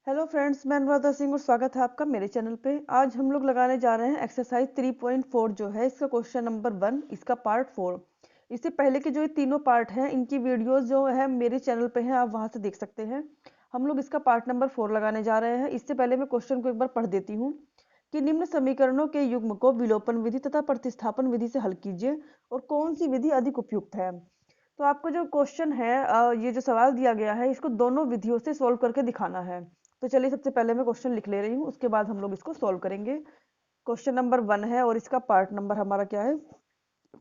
Hello friends, मैं अनुराधा सिंह और स्वागत है आपका मेरे चैनल पे। आज हम लोग लगाने जा रहे हैं एक्सरसाइज 3.4 जो है इसका क्वेश्चन नंबर 1, इसका पार्ट 4। इससे पहले के जो ये तीनों पार्ट हैं इनकी वीडियोस जो है मेरे चैनल पे हैं, आप वहां से देख सकते हैं। हम लोग इसका पार्ट नंबर 4 लगाने जा रहे हैं। इससे पहले मैं क्वेश्चन को एक बार पढ़ देती हूँ कि निम्न समीकरणों के युग्म को विलोपन विधि तथा प्रतिस्थापन विधि से हल कीजिए और कौन सी विधि अधिक उपयुक्त है। तो आपको जो क्वेश्चन है, ये जो सवाल दिया गया है इसको दोनों विधियों से सोल्व करके दिखाना है। तो चलिए सबसे पहले मैं क्वेश्चन लिख ले रही हूँ, उसके बाद हम लोग इसको सोल्व करेंगे। क्वेश्चन नंबर 1 है और इसका पार्ट नंबर हमारा क्या है,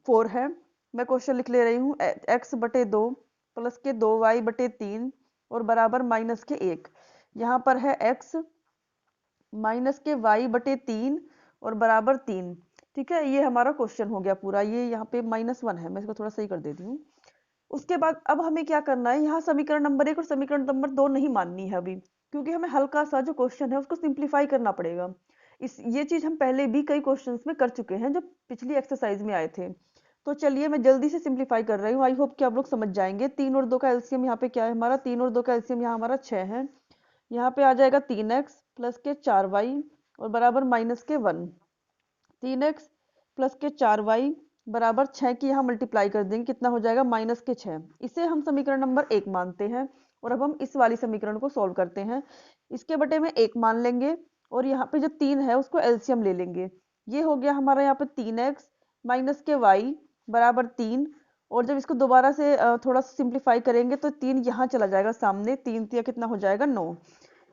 4 है। मैं क्वेश्चन लिख ले रही हूँ, x/2 प्लस के 2y/3 और बराबर माइनस के 1। यहाँ पर है x माइनस के y/3 और बराबर 3। ठीक है, ये हमारा क्वेश्चन हो गया पूरा। ये यहाँ पे -1 है, मैं इसको थोड़ा सही कर देती हूँ। उसके बाद अब हमें क्या करना है, यहाँ समीकरण नंबर 1 और समीकरण नंबर 2 नहीं माननी है अभी, क्योंकि हमें हल्का सा जो क्वेश्चन है उसको सिंप्लीफाई करना पड़ेगा। ये चीज हम पहले भी कई क्वेश्चंस में कर चुके हैं जब पिछली एक्सरसाइज में आए थे। तो चलिए मैं जल्दी से सिंप्लीफाई कर रही हूँ, आई होप कि आप लोग समझ जाएंगे। 3 और 2 का एलसीएम यहाँ पे क्या है हमारा, 3 और 2 का एलसीएम यहाँ हमारा 6 है। यहाँ पे आ जाएगा 3x प्लस के 4y और बराबर माइनस के 1। 3x प्लस के 4y बराबर 6 की यहाँ मल्टीप्लाई कर देंगे, कितना हो जाएगा -6। इसे हम समीकरण नंबर 1 मानते हैं। और अब हम इस वाली समीकरण को सॉल्व करते हैं। इसके बटे में 1 मान लेंगे और यहाँ पे जो 3 है उसको एलसीएम ले लेंगे। ये हो गया हमारा यहाँ पे 3x माइनस के y बराबर 3। और जब इसको दोबारा से थोड़ा सा सिंप्लीफाई करेंगे तो 3 यहाँ चला जाएगा सामने, 3 तिया कितना हो जाएगा 9।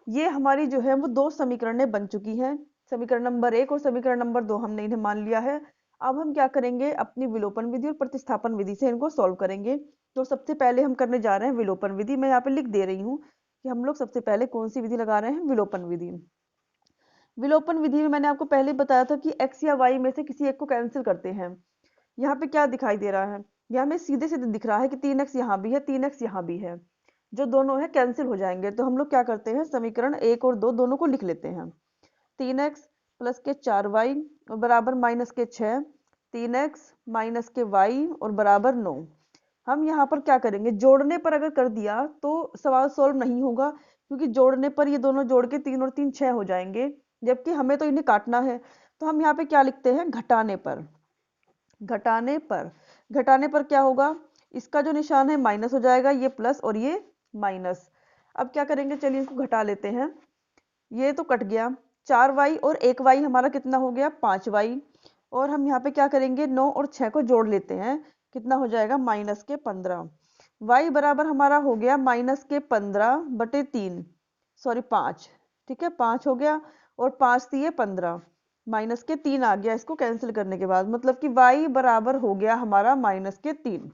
ये हमारी जो है वो दो समीकरणें बन चुकी हैं, समीकरण नंबर 1 और समीकरण नंबर 2 हमने इन्हें मान लिया है। अब हम क्या करेंगे, अपनी विलोपन विधि और प्रतिस्थापन विधि से इनको सॉल्व करेंगे। तो सबसे पहले हम करने जा रहे हैं विलोपन विधि। मैं यहाँ पे लिख दे रही हूँ कि हम लोग सबसे पहले कौन सी विधि लगा रहे हैं, विलोपन विधि। विलोपन विधि में मैंने आपको पहले बताया था कि x या y में से किसी एक को कैंसिल करते हैं। यहाँ पे क्या दिखाई दे रहा है, यहाँ में सीधे सीधे दिख रहा है कि 3x यहाँ भी है, 3x यहाँ भी है, जो दोनों है कैंसिल हो जाएंगे। तो हम लोग क्या करते हैं, समीकरण 1 और 2 दोनों को लिख लेते हैं। 3x प्लस के 4y और बराबर माइनस के 6, 3x माइनस के y और बराबर 9। हम यहाँ पर क्या करेंगे, जोड़ने पर अगर कर दिया तो सवाल सोल्व नहीं होगा, क्योंकि जोड़ने पर ये दोनों जोड़ के 3 और 3 6 हो जाएंगे, जबकि हमें तो इन्हें काटना है। तो हम यहाँ पे क्या लिखते हैं, घटाने पर। घटाने पर घटाने पर क्या होगा, इसका जो निशान है माइनस हो जाएगा, ये प्लस और ये माइनस। अब क्या करेंगे, चलिए इसको घटा लेते हैं। ये तो कट गया, 4y और 1y हमारा कितना हो गया, 5y। और हम यहाँ पे क्या करेंगे, 9 और 6 को जोड़ लेते हैं, कितना हो जाएगा -15। y बराबर हमारा हो गया -15/3, सॉरी 5। ठीक है, 5 हो गया और 5 दिए 15, -3 आ गया इसको कैंसिल करने के बाद, मतलब कि y बराबर हो गया हमारा -3।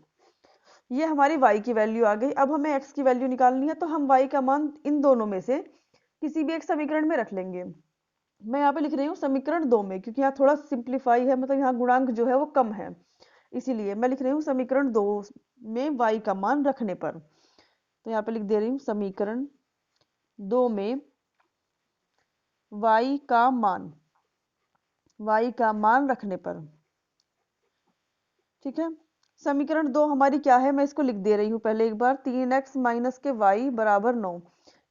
ये हमारी y की वैल्यू आ गई। अब हमें x की वैल्यू निकालनी है, तो हम y का मान इन दोनों में से किसी भी एक समीकरण में रख लेंगे। मैं यहाँ पे लिख रही हूँ समीकरण 2 में, क्योंकि यहाँ थोड़ा सिंप्लीफाई है, मतलब यहाँ गुणांक जो है वो कम है, इसीलिए मैं लिख रही हूँ समीकरण 2 में y का मान रखने पर। तो यहाँ पे लिख दे रही हूँ समीकरण 2 में y का मान रखने पर। ठीक है, समीकरण 2 हमारी क्या है, मैं इसको लिख दे रही हूँ पहले एक बार। 3x माइनस के y बराबर 9,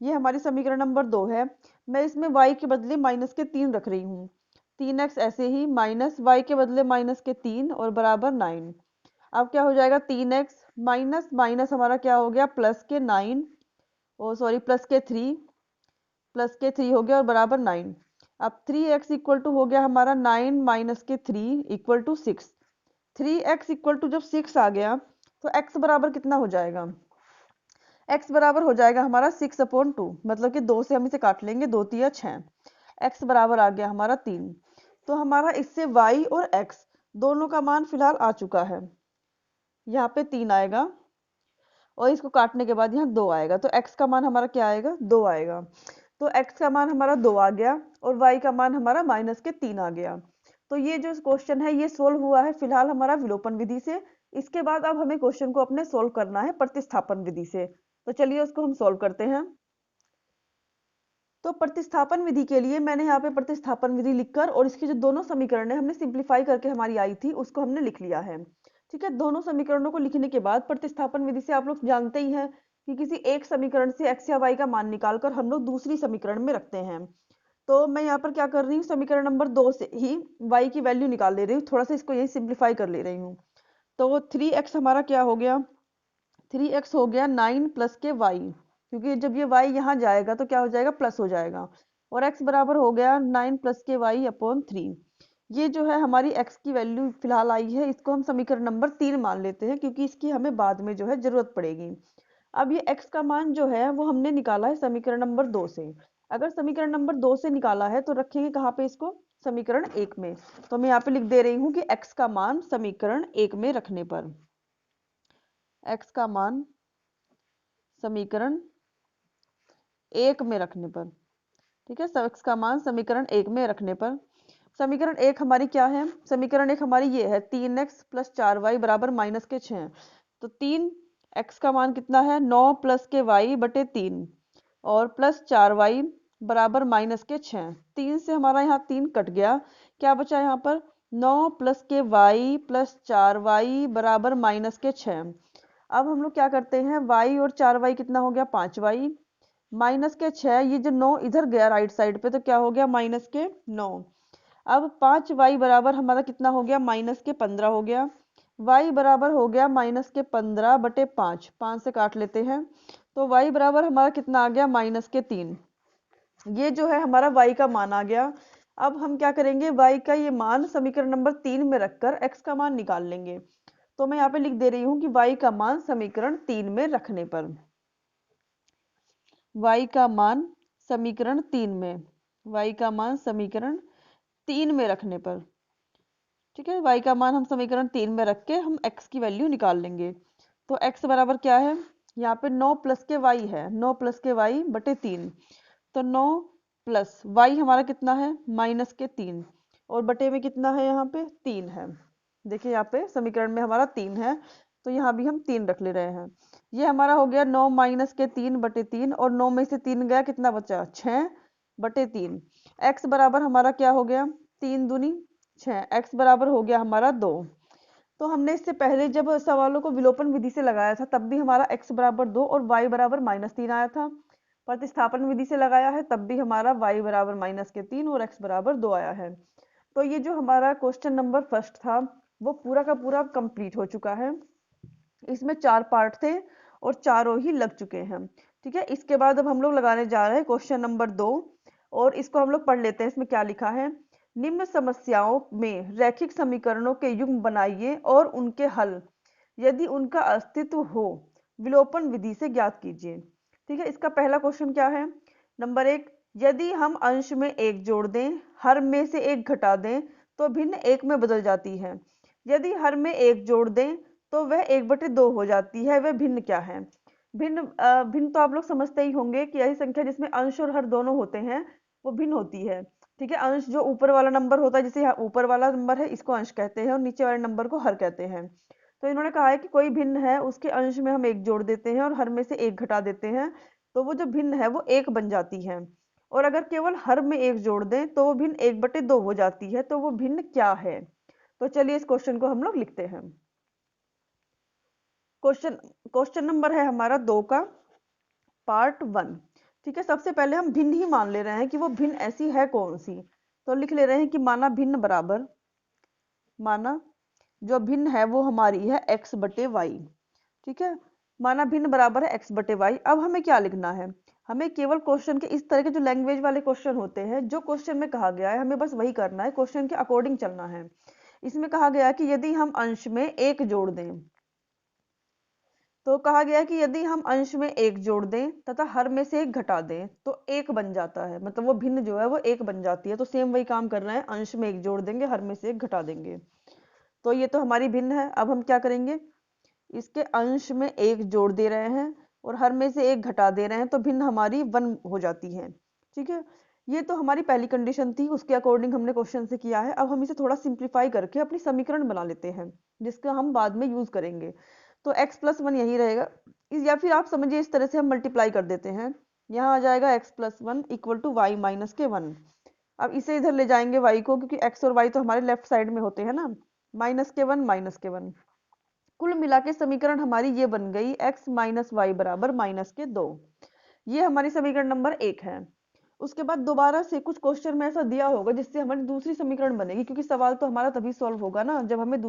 ये हमारी समीकरण नंबर 2 है। मैं इसमें y के बदले -3 रख रही हूँ। 3x ऐसे ही माइनस y के बदले -3 और बराबर 9। अब क्या हो जाएगा, 3x माइनस माइनस हमारा क्या हो गया, प्लस के 9, ओ सॉरी प्लस के 3, प्लस के 3 हो गया और बराबर 9। अब 3x इक्वल टू हो गया हमारा 9 माइनस के 3 equal to 6। 3x equal to जब 6 आ गया तो x बराबर कितना हो जाएगा, x बराबर हो जाएगा हमारा 6/2, मतलब कि 2 से हम इसे काट लेंगे, 2 तिया 6, x बराबर आ गया हमारा 3। तो हमारा इससे y और x दोनों का मान फिलहाल आ चुका है। यहाँ पे 3 आएगा और इसको काटने के बाद यहाँ 2 आएगा, तो x का मान हमारा क्या आएगा, 2 आएगा। तो x का मान हमारा 2 आ गया और y का मान हमारा -3 आ गया। तो ये जो क्वेश्चन है ये सोल्व हुआ है फिलहाल हमारा विलोपन विधि से। इसके बाद अब हमें क्वेश्चन को अपने सोल्व करना है प्रतिस्थापन विधि से। तो चलिए उसको हम सोल्व करते हैं। तो प्रतिस्थापन विधि के लिए मैंने यहाँ पे प्रतिस्थापन विधि लिखकर और इसकी जो दोनों समीकरण है हमने सिंप्लीफाई करके हमारी आई थी उसको हमने लिख लिया है। ठीक है, दोनों समीकरणों को लिखने के बाद प्रतिस्थापन विधि से आप लोग जानते ही हैं कि किसी एक समीकरण से x या y का मान निकालकर हम लोग दूसरी समीकरण में रखते हैं। तो मैं यहाँ पर क्या कर रही हूँ, समीकरण नंबर 2 से ही y की वैल्यू निकाल ले रही हूँ, थोड़ा सा इसको यही सिंप्लीफाई कर ले रही हूँ। तो 3x हमारा क्या हो गया, 3x हो गया 9 प्लस के y, क्योंकि जब ये y यहाँ जाएगा तो क्या हो जाएगा, प्लस हो जाएगा, और x बराबर हो गया 9 प्लस के y अपॉन 3। ये जो है हमारी x की वैल्यू फिलहाल आई है, इसको हम समीकरण नंबर 3 मान लेते हैं, क्योंकि इसकी हमें बाद में जो है जरूरत पड़ेगी। अब ये x का मान जो है वो हमने निकाला है समीकरण नंबर 2 से। अगर समीकरण नंबर 2 से निकाला है तो रखेंगे कहाँ पे इसको, समीकरण 1 में। तो मैं यहाँ पे लिख दे रही हूँ कि x का मान समीकरण 1 में रखने पर, x का मान समीकरण 1 में रखने पर, ठीक है, x का मान समीकरण 1 में रखने पर, समीकरण 1 हमारी क्या है, समीकरण 1 हमारी ये है 3x प्लस 4y बराबर माइनस के 6। तो 3x का मान कितना है, 9 प्लस के y बटे 3 और प्लस 4y बराबर माइनस के 6। 3 से हमारा यहाँ 3 कट गया, क्या बचा यहाँ पर, 9 प्लस के y प्लस 4y बराबर माइनस के 6। अब हम लोग क्या करते हैं, y और 4y कितना हो गया, 5y माइनस के 6, ये जो 9 इधर गया राइट साइड पे तो क्या हो गया, माइनस के 9। अब 5y बराबर हमारा कितना हो गया, माइनस के 15 हो गया, y बराबर हो गया माइनस के 15 बटे 5, 5 से काट लेते हैं, तो y बराबर हमारा कितना आ गया, माइनस के 3। ये जो है हमारा y का मान आ गया। अब हम क्या करेंगे, y का ये मान समीकरण नंबर 3 में रखकर x का मान निकाल लेंगे। तो मैं यहाँ पे लिख दे रही हूँ कि y का मान समीकरण 3 में रखने पर, y का मान समीकरण 3 में, y का मान समीकरण 3 में रखने पर, ठीक है, y का मान हम समीकरण 3 में रख के हम x की वैल्यू निकाल लेंगे। तो x बराबर क्या है, यहाँ पे 9 प्लस के y है, 9 प्लस के y बटे 3, तो 9 प्लस y हमारा कितना है, माइनस के 3, और बटे में कितना है, यहाँ पे 3 है। देखिए यहाँ पे समीकरण में हमारा 3 है, तो यहाँ भी हम 3 रख ले रहे हैं। ये हमारा हो गया 9 माइनस के 3 बटे 3, और 9 में से 3 गया, कितना बचा, 6 बटे 3। x बराबर हमारा क्या हो गया, 3 दूनी 6, x बराबर हो गया हमारा 2। तो हमने इससे पहले जब सवालों को विलोपन विधि से लगाया था तब भी हमारा x बराबर 2 और y बराबर -3 आया था। प्रतिस्थापन विधि से लगाया है तब भी हमारा y बराबर -3 और x बराबर 2 आया है। तो ये जो हमारा क्वेश्चन नंबर फर्स्ट था वो पूरा का पूरा कंप्लीट हो चुका है। इसमें 4 पार्ट थे और चारों ही लग चुके हैं, ठीक है। इसके बाद अब हम लोग लगाने जा रहे हैं क्वेश्चन नंबर 2, और इसको हम लोग पढ़ लेते हैं। इसमें क्या लिखा है, निम्न समस्याओं में रैखिक समीकरणों के युग्म बनाइए और उनके हल यदि उनका अस्तित्व हो विलोपन विधि से ज्ञात कीजिए, ठीक है। इसका पहला क्वेश्चन क्या है, नंबर 1, यदि हम अंश में 1 जोड़ दें, हर में से 1 घटा दें तो भिन्न 1 में बदल जाती है। यदि हर में 1 जोड़ दें तो वह 1/2 हो जाती है, वह भिन्न क्या है। भिन्न तो आप लोग समझते ही होंगे कि ऐसी संख्या जिसमें अंश और हर दोनों होते हैं वो भिन्न होती है, ठीक है। अंश जो ऊपर वाला नंबर होता है, जैसे ऊपर वाला नंबर है इसको अंश कहते हैं और नीचे वाले नंबर को हर कहते हैं। तो इन्होंने कहा है कि कोई भिन्न है उसके अंश में हम 1 जोड़ देते हैं और हर में से 1 घटा देते हैं, तो वो जो भिन्न है वो 1 बन जाती है। और अगर केवल हर में 1 जोड़ दें तो वो भिन्न 1/2 हो जाती है, तो वो भिन्न क्या है। तो चलिए इस क्वेश्चन को हम लोग लिखते हैं। क्वेश्चन नंबर है हमारा 2 का पार्ट 1, ठीक है। सबसे पहले हम भिन्न ही मान ले रहे हैं कि वो भिन्न ऐसी है कौन सी। तो लिख ले रहे हैं कि माना भिन्न बराबर, माना जो भिन्न है वो हमारी है x बटे वाई, ठीक है। माना भिन्न बराबर है x बटे वाई। अब हमें क्या लिखना है, हमें केवल क्वेश्चन के इस तरह के जो लैंग्वेज वाले क्वेश्चन होते हैं, जो क्वेश्चन में कहा गया है हमें बस वही करना है, क्वेश्चन के अकॉर्डिंग चलना है। इसमें कहा गया है कि यदि हम अंश में 1 जोड़ दें, तो कहा गया कि यदि हम अंश में 1 जोड़ दें तथा हर में से 1 घटा दें तो 1 बन जाता है, मतलब वो भिन्न जो है वो 1 बन जाती है। तो सेम वही काम कर रहे हैं, अंश में 1 जोड़ देंगे, हर में से 1 घटा देंगे। तो ये तो हमारी भिन्न है। अब हम क्या करेंगे, इसके अंश में 1 जोड़ दे रहे हैं और हर में से 1 घटा दे रहे हैं, तो भिन्न हमारी 1 हो जाती है, ठीक है। ये तो हमारी पहली कंडीशन थी, उसके अकॉर्डिंग हमने क्वेश्चन से किया है। अब हम इसे थोड़ा सिंप्लीफाई करके अपनी समीकरण बना लेते हैं जिसका हम बाद में यूज करेंगे। तो x + 1 यही रहेगा, या फिर आप समझिए इस तरह से हम मल्टीप्लाई कर देते हैं। यहाँ आ जाएगा x + 1 = y - के 1। अब इसे इधर ले जाएंगे y को, क्योंकि x और y तो हमारे लेफ्ट साइड में होते हैं ना, -के 1 -के 1। कुल मिला के समीकरण हमारी ये बन गई x माइनस वाई बराबर -2। ये हमारी समीकरण नंबर 1 है। उसके बाद दोबारा से कुछ क्वेश्चन में ऐसा दिया होगा जिससे हमारी दूसरी समीकरण बनेगी, क्योंकि सवाल तो हमारा तभी सॉल्व होगा ना जब हमें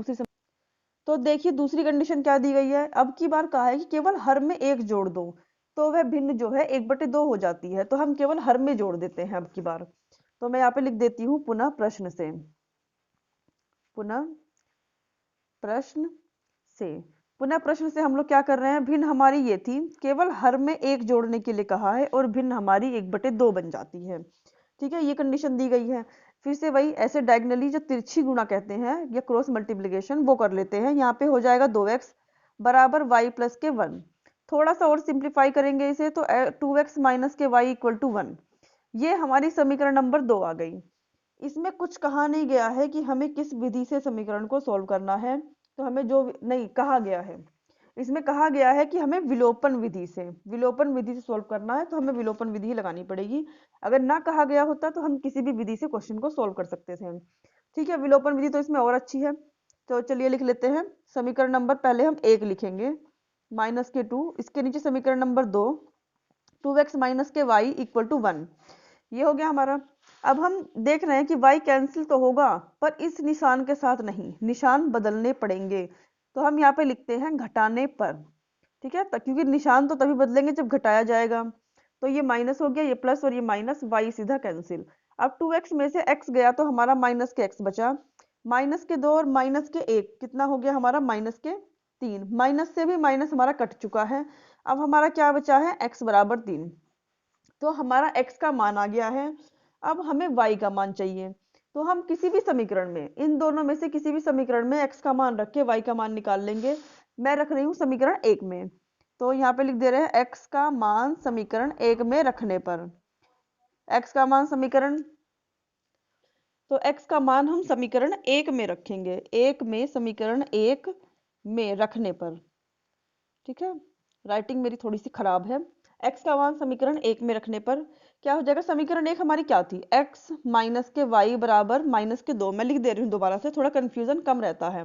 तो देखिए दूसरी कंडीशन क्या दी गई है। अब की बार कहा है कि केवल हर में एक जोड़ दो, तो वह भिन्न जो है 1/2 हो जाती है, तो हम केवल हर में जोड़ देते हैं अब की बार। तो मैं यहाँ पे लिख देती हूँ पुनः प्रश्न से, पुनः प्रश्न से। पुनः प्रश्न से हम लोग क्या कर रहे हैं, भिन्न हमारी ये थी, केवल हर में एक जोड़ने के लिए कहा है और भिन्न हमारी 1/2 बन जाती है। ठीक है, ये कंडीशन दी गई है। फिर से वही ऐसे डायगनली जो तिरछी गुणा कहते हैं या क्रॉस मल्टीप्लिकेशन वो कर लेते हैं। यहाँ पे हो जाएगा 2x बराबर y प्लस के 1। थोड़ा सा और सिंप्लीफाई करेंगे इसे तो 2x माइनस के y इक्वल टू 1। ये हमारी समीकरण नंबर 2 आ गई। इसमें कुछ कहा नहीं गया है कि हमें किस विधि से समीकरण को सॉल्व करना है, तो हमें जो नहीं कहा गया है, इसमें कहा गया है कि हमें विलोपन विधि से सॉल्व करना है, तो हमें विलोपन विधि ही लगानी पड़ेगी। अगर ना कहा गया होता तो हम किसी भी विधि से क्वेश्चन को सॉल्व कर सकते थे। ठीक है, विलोपन विधि तो इसमें और अच्छी है। तो चलिए लिख लेते हैं समीकरण नंबर, पहले हम 1 लिखेंगे -2, इसके नीचे समीकरण नंबर 2 2x माइनस के y इक्वल टू 1। ये हो गया हमारा। अब हम देख रहे हैं कि y कैंसिल तो होगा पर इस निशान के साथ नहीं, निशान बदलने पड़ेंगे। तो हम यहाँ पे लिखते हैं घटाने पर। ठीक है, क्योंकि निशान तो तभी बदलेंगे जब घटाया जाएगा। तो ये माइनस हो गया, ये प्लस और ये माइनस, y सीधा कैंसिल। अब 2x में से x गया तो हमारा माइनस के x बचा, -2 और -1 कितना हो गया हमारा -3। माइनस से भी माइनस हमारा कट चुका है। अब हमारा क्या बचा है, x बराबर 3। तो हमारा x का मान आ गया है। अब हमें y का मान चाहिए, तो हम किसी भी समीकरण में, इन दोनों में से किसी भी समीकरण में x का मान रख के y का मान निकाल लेंगे। मैं रख रही हूँ समीकरण 1 में, तो यहाँ पे लिख दे रहे हैं x का मान समीकरण 1 में रखने पर। x का मान समीकरण, तो x का मान हम समीकरण 1 में रखेंगे, 1 में, समीकरण 1 में रखने पर। ठीक है, राइटिंग मेरी थोड़ी सी खराब है। x का मान समीकरण 1 में रखने पर क्या हो जाएगा, समीकरण 1 हमारी क्या थी, x माइनस के y बराबर -2। मैं लिख दे रही हूँ दोबारा से, थोड़ा कंफ्यूजन कम रहता है।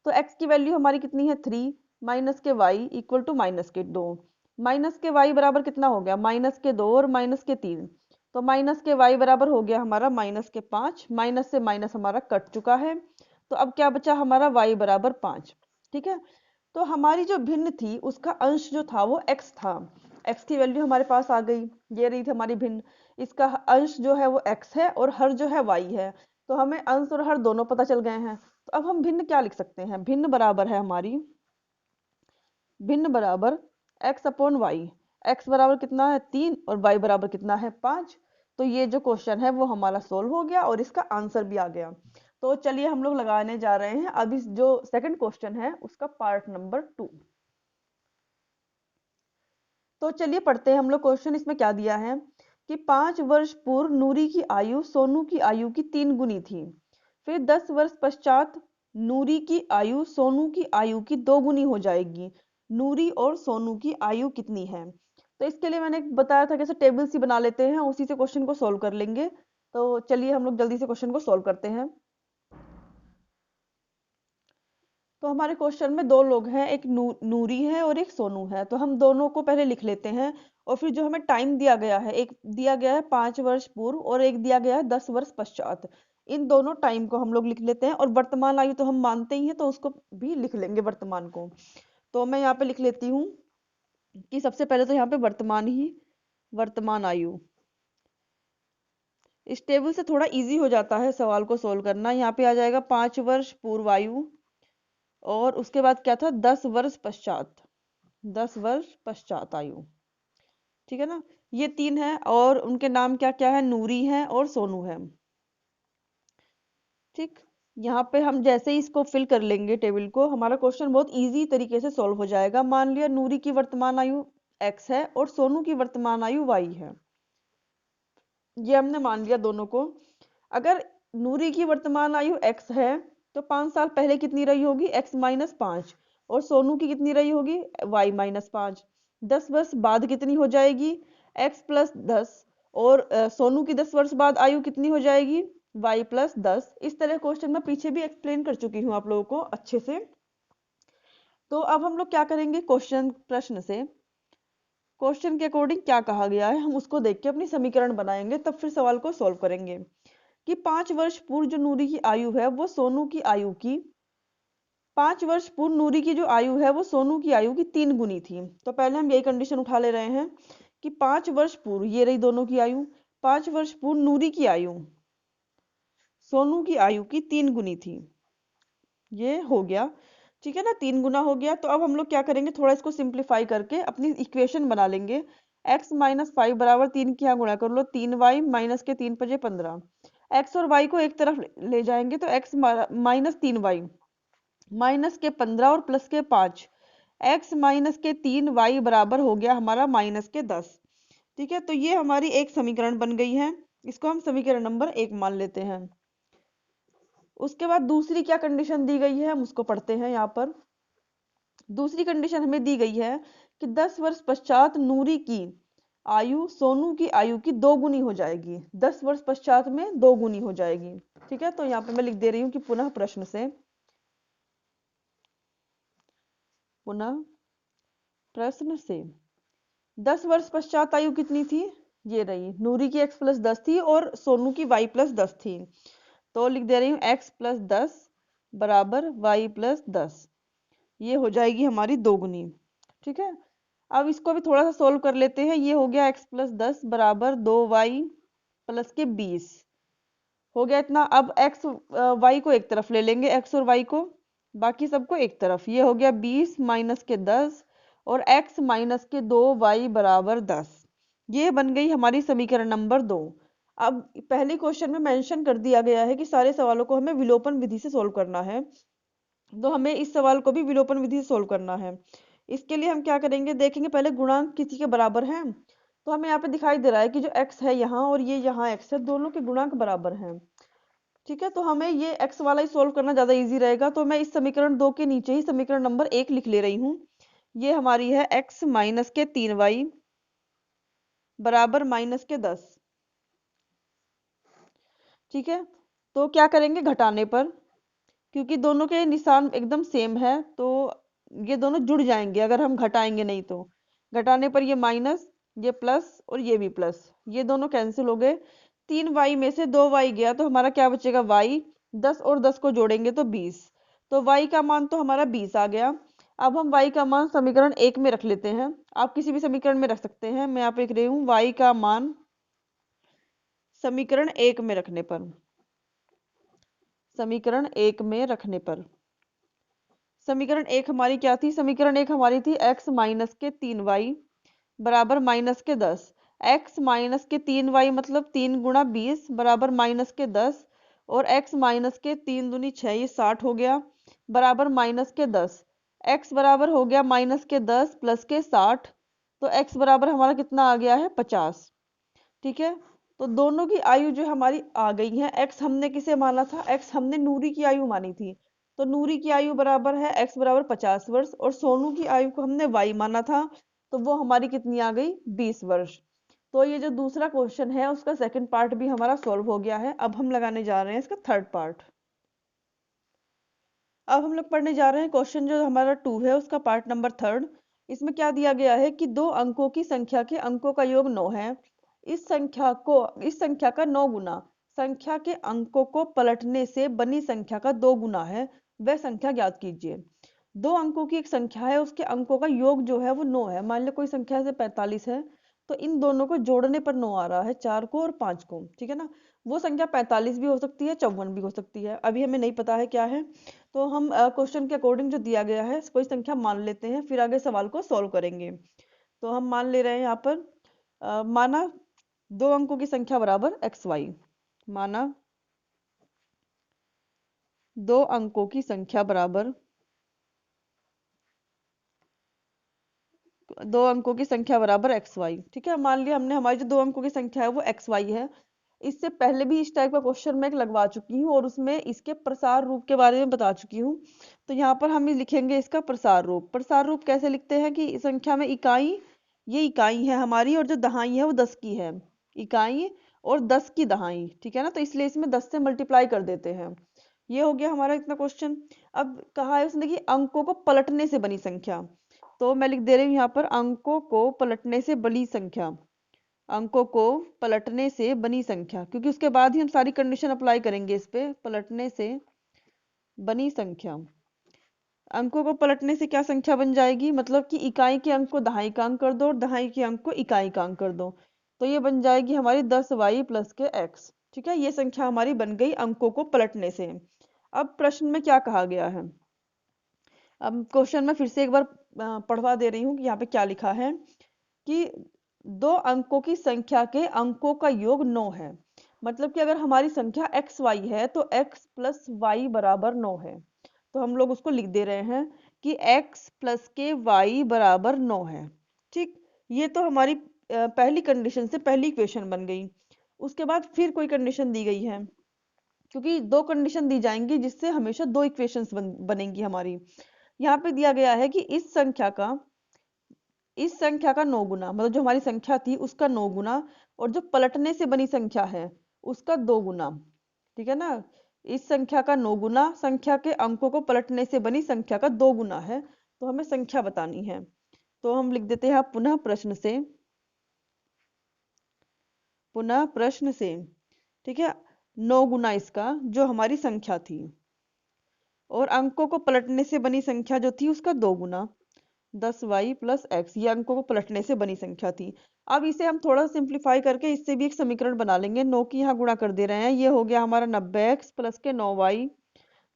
तो x की वैल्यू हमारी कितनी है 3, माइनस के y इक्वल टू -2। माइनस के y बराबर कितना हो गया, -2 और -3। तो माइनस के y बराबर हो गया हमारा -5। माइनस से माइनस हमारा कट चुका है, तो अब क्या बचा हमारा y बराबर 5। ठीक है, तो हमारी जो भिन्न थी उसका अंश जो था वो x था। x की वैल्यू हमारे पास आ गई, ये रही थी हमारी भिन्न। इसका अंश जो है वो x है और हर जो है y है, तो हमें अंश और हर दोनों पता चल गए हैं। तो अब हम भिन्न क्या लिख सकते हैं, भिन्न बराबर है हमारी, भिन्न बराबर x अपॉन वाई। x बराबर कितना है 3 और y बराबर कितना है 5। तो ये जो क्वेश्चन है वो हमारा सोल्व हो गया और इसका आंसर भी आ गया। तो चलिए हम लोग लगाने जा रहे हैं अब इस जो सेकंड क्वेश्चन है उसका पार्ट नंबर 2। तो चलिए पढ़ते हैं हम लोग क्वेश्चन। इसमें क्या दिया है कि 5 वर्ष पूर्व नूरी की आयु सोनू की आयु की 3 गुनी थी। फिर 10 वर्ष पश्चात नूरी की आयु सोनू की आयु की 2 गुनी हो जाएगी। नूरी और सोनू की आयु कितनी है। तो इसके लिए मैंने बताया था कैसे टेबल सी बना लेते हैं, उसी से क्वेश्चन को सोल्व कर लेंगे। तो चलिए हम लोग जल्दी से क्वेश्चन को सोल्व करते हैं। तो हमारे क्वेश्चन में 2 लोग हैं, एक नूरी है और एक सोनू है। तो हम दोनों को पहले लिख लेते हैं और फिर जो हमें टाइम दिया गया है, एक दिया गया है 5 वर्ष पूर्व और एक दिया गया है 10 वर्ष पश्चात। इन दोनों टाइम को हम लोग लिख लेते हैं और वर्तमान आयु तो हम मानते ही हैं तो उसको भी लिख लेंगे वर्तमान को। तो मैं यहाँ पे लिख लेती हूँ कि सबसे पहले तो यहाँ पे वर्तमान आयु। इस टेबल से थोड़ा इजी हो जाता है सवाल को सोल्व करना। यहाँ पे आ जाएगा 5 वर्ष पूर्व आयु और उसके बाद क्या था 10 वर्ष पश्चात, 10 वर्ष पश्चात आयु। ठीक है ना, ये 3 है और उनके नाम क्या क्या है, नूरी है और सोनू है। ठीक, यहाँ पे हम जैसे ही इसको फिल कर लेंगे टेबल को, हमारा क्वेश्चन बहुत इजी तरीके से सॉल्व हो जाएगा। मान लिया नूरी की वर्तमान आयु x है और सोनू की वर्तमान आयु y है, ये हमने मान लिया दोनों को। अगर नूरी की वर्तमान आयु x है तो 5 साल पहले कितनी रही होगी, x माइनस 5, और सोनू की कितनी रही होगी, y माइनस 5। 10 वर्ष बाद कितनी हो जाएगी, x प्लस 10, और सोनू की 10 वर्ष बाद आयु कितनी हो जाएगी, y प्लस 10। इस तरह क्वेश्चन में पीछे भी एक्सप्लेन कर चुकी हूँ आप लोगों को अच्छे से। तो अब हम लोग क्या करेंगे, प्रश्न से क्वेश्चन के अकॉर्डिंग क्या कहा गया है हम उसको देख के अपनी समीकरण बनाएंगे, तब फिर सवाल को सॉल्व करेंगे। कि 5 वर्ष पूर्व जो नूरी की आयु है वो सोनू की आयु की 5 वर्ष पूर्व नूरी की जो आयु है वो सोनू की आयु की 3 गुनी थी। तो पहले हम यही कंडीशन उठा ले रहे हैं कि 5 वर्ष पूर्व, ये रही दोनों की आयु, 5 वर्ष पूर्व नूरी की आयु सोनू की आयु की 3 गुनी थी। ये हो गया, ठीक है ना, 3 गुना हो गया। तो अब हम लोग क्या करेंगे, थोड़ा इसको सिंप्लीफाई करके अपनी इक्वेशन बना लेंगे। x माइनस 5 बराबर 3 की यहाँ गुणा कर लो, 3y माइनस के 3 पचे 15। x और y को एक तरफ ले जाएंगे तो x माइनस 3y माइनस के 15 और प्लस के 5, x माइनस के 3y बराबर हो गया हमारा माइनस के 10। ठीक है, तो ये हमारी एक समीकरण बन गई है, इसको हम समीकरण नंबर 1 मान लेते हैं। उसके बाद दूसरी क्या कंडीशन दी गई है हम उसको पढ़ते हैं। यहाँ पर दूसरी कंडीशन हमें दी गई है कि 10 वर्ष पश्चात नूरी की आयु सोनू की आयु की 2 गुनी हो जाएगी। 10 वर्ष पश्चात में 2 गुनी हो जाएगी। ठीक है, तो यहाँ पे मैं लिख दे रही हूँ कि पुनः प्रश्न से 10 वर्ष पश्चात आयु कितनी थी, ये रही, नूरी की x प्लस 10 थी और सोनू की y प्लस 10 थी। तो लिख दे रही हूँ x प्लस 10 बराबर y प्लस 10, ये हो जाएगी हमारी 2 गुनी। ठीक है, अब इसको भी थोड़ा सा सोल्व कर लेते हैं। ये हो गया x प्लस 10 बराबर 2y प्लस के 20 हो गया इतना। अब x y को एक तरफ ले लेंगे, x और y को, बाकी सबको एक तरफ। ये हो गया 20 माइनस के 10 और x माइनस के 2y बराबर 10। ये बन गई हमारी समीकरण नंबर 2। अब पहले क्वेश्चन में मेंशन कर दिया गया है कि सारे सवालों को हमें विलोपन विधि से सोल्व करना है, तो हमें इस सवाल को भी विलोपन विधि से सोल्व करना है। इसके लिए हम क्या करेंगे, देखेंगे पहले गुणांक किसी के बराबर हैं। तो हमें यहाँ पे दिखाई दे रहा है कि जो x है यहाँ और ये यहाँ x है, दोनों के गुणांक बराबर हैं। ठीक है, तो हमें ये x वाला ही सोल्व करना ज्यादा इजी रहेगा। तो मैं इस समीकरण 2 के नीचे ही समीकरण नंबर 1 लिख ले रही हूँ। ये हमारी है x माइनस के 3y बराबर माइनस के 10। ठीक है, तो क्या करेंगे घटाने पर, क्योंकि दोनों के निशान एकदम सेम है तो ये दोनों जुड़ जाएंगे अगर हम घटाएंगे नहीं तो। घटाने पर ये माइनस, ये प्लस और ये भी प्लस, ये दोनों कैंसिल हो गए। 3y में से 2y गया तो हमारा क्या बचेगा y, 10 और 10 को जोड़ेंगे तो 20। तो y का मान तो हमारा 20 आ गया। अब हम y का मान समीकरण 1 में रख लेते हैं, आप किसी भी समीकरण में रख सकते हैं। मैं यहाँ पे लिख रही हूँ y का मान समीकरण 1 में रखने पर, समीकरण 1 में रखने पर समीकरण 1 हमारी क्या थी, समीकरण 1 हमारी थी x माइनस के 3y बराबर माइनस के 10। x माइनस के 3y मतलब 3 गुणा 20 बराबर माइनस के 10 और x माइनस के 3 दूनी 6, ये 60 हो गया बराबर माइनस के 10। x बराबर हो गया माइनस के 10 प्लस के 60, तो x बराबर हमारा कितना आ गया है 50। ठीक है, तो दोनों की आयु जो हमारी आ गई है। x हमने किसे माना था, x हमने नूरी की आयु मानी थी, तो नूरी की आयु बराबर है x बराबर 50 वर्ष, और सोनू की आयु को हमने y माना था, तो वो हमारी कितनी आ गई 20 वर्ष। तो ये जो दूसरा क्वेश्चन है उसका सेकंड पार्ट भी हमारा सॉल्व हो गया है। अब हम लगाने जा रहे हैं इसका थर्ड पार्ट। अब हम लोग पढ़ने जा रहे हैं क्वेश्चन जो हमारा 2 है उसका पार्ट नंबर 3। इसमें क्या दिया गया है कि 2 अंकों की संख्या के अंकों का योग 9 है। इस संख्या का 9 गुना संख्या के अंकों को पलटने से बनी संख्या का 2 गुना है, वह संख्या ज्ञात कीजिए। 2 अंकों की एक संख्या है, उसके अंकों का योग जो है वो 9 है। मान लो कोई संख्या से 45 है, तो इन दोनों को जोड़ने पर 9 आ रहा है, 4 को और 5 को। ठीक है ना, वो संख्या 45 भी हो सकती है, 54 भी हो सकती है, अभी हमें नहीं पता है क्या है। तो हम क्वेश्चन के अकॉर्डिंग जो दिया गया है कोई संख्या मान लेते हैं, फिर आगे सवाल को सॉल्व करेंगे। तो हम मान ले रहे हैं यहाँ पर माना 2 अंकों की संख्या बराबर xy, माना 2 अंकों की संख्या बराबर 2 अंकों की संख्या बराबर xy। ठीक है, मान लिया हमने हमारी जो 2 अंकों की संख्या है वो xy है। इससे पहले भी इस टाइप का क्वेश्चन मैं एक लगवा चुकी हूँ और उसमें इसके प्रसार रूप के बारे में बता चुकी हूँ। तो यहाँ पर हम लिखेंगे इसका प्रसार रूप। प्रसार रूप कैसे लिखते हैं कि संख्या में इकाई, ये इकाई है हमारी और जो दहाई है वो 10 की है, इकाई और 10 की दहाई। ठीक है ना, तो इसलिए इसमें 10 से मल्टीप्लाई कर देते हैं। ये हो गया हमारा इतना क्वेश्चन। अब कहा है उसने कि अंकों को पलटने से बनी संख्या, तो मैं लिख दे रही हूँ यहाँ पर अंकों को पलटने से बनी संख्या, अंकों को पलटने से बनी संख्या, क्योंकि उसके बाद ही हम सारी कंडीशन अप्लाई करेंगे इस पे। पलटने से बनी संख्या, अंकों को पलटने से क्या संख्या बन जाएगी, मतलब कि इकाई के अंक को दहाई का अंक कर दो और दहाई के अंक को इकाई का अंक कर दो, तो ये बन जाएगी हमारी 10y प्लस के x। ठीक है, ये संख्या हमारी बन गई अंकों को पलटने से। अब प्रश्न में क्या कहा गया है, अब क्वेश्चन में फिर से एक बार पढ़वा दे रही हूँ कि यहाँ पे क्या लिखा है कि दो अंकों की संख्या के अंकों का योग 9 है। मतलब कि अगर हमारी संख्या एक्स वाई है तो x प्लस वाई बराबर 9 है, तो हम लोग उसको लिख दे रहे हैं कि x प्लस के y बराबर 9 है। ठीक, ये तो हमारी पहली कंडीशन से पहली इक्वेशन बन गई। उसके बाद फिर कोई कंडीशन दी गई है, क्योंकि दो कंडीशन दी जाएंगी जिससे हमेशा दो इक्वेशंस बनेंगी हमारी। यहाँ पे दिया गया है कि इस संख्या का 9 गुना, मतलब जो हमारी संख्या थी उसका 9 गुना, और जो पलटने से बनी संख्या है उसका 2 गुना। ठीक है ना, इस संख्या का 9 गुना संख्या के अंकों को पलटने से बनी संख्या का 2 गुना है, तो हमें संख्या बतानी है। तो हम लिख देते हैं पुनः प्रश्न से। ठीक है, 9 गुना इसका जो हमारी संख्या थी, और अंकों को पलटने से बनी संख्या जो थी उसका 2 गुना 10y प्लस एक्स, ये अंकों को पलटने से बनी संख्या थी। अब इसे हम थोड़ा सिंप्लीफाई करके इससे भी एक समीकरण बना लेंगे। 9 की यहाँ गुणा कर दे रहे हैं, ये हो गया हमारा 90x प्लस के 9y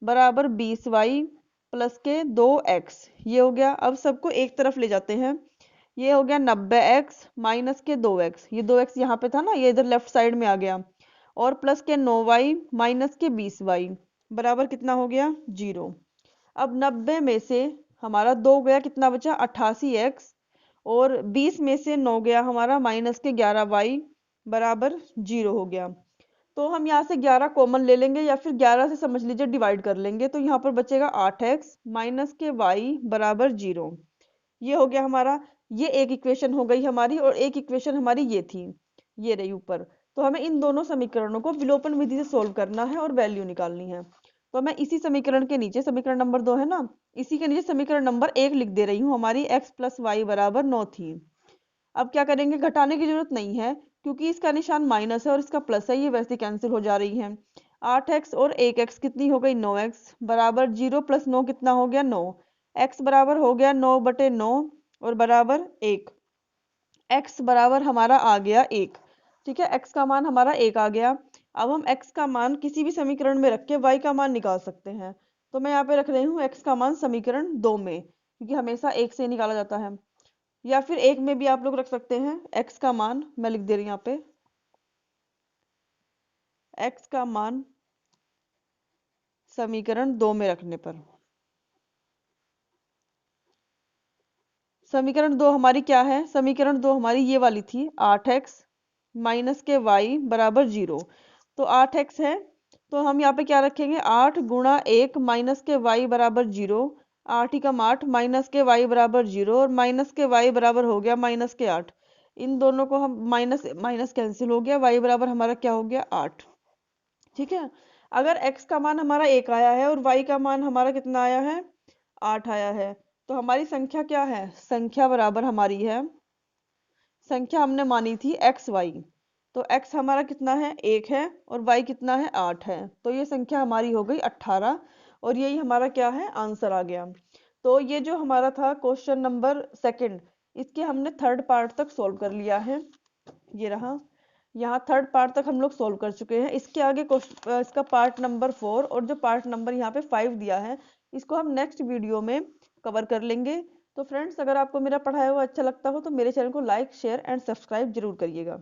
बराबर 20y प्लस के 2x, ये हो गया। अब सबको एक तरफ ले जाते हैं, ये हो गया 90x माइनस के 2x, ये 2x यहाँ पे था ना, ये इधर लेफ्ट साइड में आ गया, और प्लस के 9y माइनस के 20y बराबर कितना हो गया 0। अब 90 में से हमारा 2 गया, कितना बचा 88x, और 20 में से 9 गया हमारा माइनस के 11y बराबर 0 हो गया। तो हम यहाँ से 11 कॉमन ले लेंगे, या फिर 11 से समझ लीजिए डिवाइड कर लेंगे, तो यहाँ पर बचेगा 8x माइनस के y बराबर 0। ये हो गया हमारा, ये एक इक्वेशन हो गई हमारी, और एक इक्वेशन हमारी ये थी, ये रही ऊपर। तो हमें इन दोनों समीकरणों को विलोपन विधि से सोल्व करना है और वैल्यू निकालनी है। तो मैं इसी समीकरण के नीचे, समीकरण नंबर 2 है ना, इसी के नीचे समीकरण नंबर 1 लिख दे रही हूँ। हमारी x प्लस वाई बराबर 9 थी। अब क्या करेंगे, घटाने की जरूरत नहीं है क्योंकि इसका निशान माइनस है और इसका प्लस है, ये वैसे कैंसिल हो जा रही है। 8x और 1x कितनी हो गई 9x बराबर 0 प्लस 9 कितना हो गया 9, x बराबर हो गया 9/9 और बराबर 1, x बराबर हमारा आ गया 1। ठीक है, x का मान हमारा 1 आ गया। अब हम x का मान किसी भी समीकरण में रख के y का मान निकाल सकते हैं। तो मैं यहाँ पे रख रही हूँ x का मान समीकरण 2 में, क्योंकि हमेशा 1 से निकाला जाता है, या फिर 1 में भी आप लोग रख सकते हैं। x का मान मैं लिख दे रही हूँ यहाँ पे, x का मान समीकरण 2 में रखने पर, समीकरण 2 हमारी क्या है, समीकरण 2 हमारी ये वाली थी 8x माइनस के y बराबर 0। तो 8x है, तो हम यहाँ पे क्या रखेंगे 8 गुणा 1 माइनस के y बराबर 0, 8 ही कम 8 माइनस के y बराबर 0, और माइनस के y बराबर हो गया माइनस के 8। इन दोनों को हम माइनस माइनस कैंसिल हो गया, y बराबर हमारा क्या हो गया 8। ठीक है, अगर x का मान हमारा 1 आया है और y का मान हमारा कितना आया है 8 आया है, तो हमारी संख्या क्या है, संख्या बराबर हमारी है, संख्या हमने मानी थी एक्स वाई, तो x हमारा कितना है 1 है और y कितना है 8 है, तो ये संख्या हमारी हो गई 18, और यही हमारा क्या है आंसर आ गया। तो ये जो हमारा था क्वेश्चन नंबर 2, इसके हमने थर्ड पार्ट तक सोल्व कर लिया है, ये रहा, यहाँ थर्ड पार्ट तक हम लोग सोल्व कर चुके हैं। इसके आगे इसका पार्ट नंबर 4 और जो पार्ट नंबर यहाँ पे 5 दिया है, इसको हम नेक्स्ट वीडियो में कवर कर लेंगे। तो फ्रेंड्स, अगर आपको मेरा पढ़ाया हुआ अच्छा लगता हो तो मेरे चैनल को लाइक शेयर एंड सब्सक्राइब जरूर करिएगा।